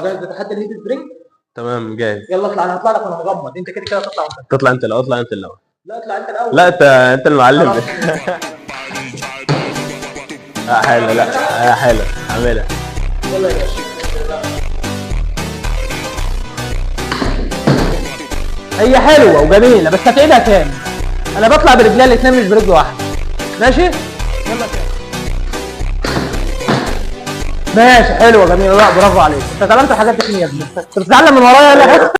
جاهز لتحدي الهيد سبرينج؟ تمام جاهز. يلا اطلع، انا هطلع لك وانا مغمض، انت كده كده هتطلع وانت. تطلع انت الاول، اطلع انت الاول. لا اطلع انت الاول. لا انت اللي معلم. لا حلو، لا حلو اعملها. يلا يا باشا. هي حلوه وجميله بس هتعيدها تاني. انا بطلع برجلي الاثنين مش برجل واحده. ماشي؟ يلا تاني. ماشي حلوه جميله، لا برافو عليك، انت اتعلمت الحاجات دي فين يا ابني؟ انت بتتعلم من ورايا ولا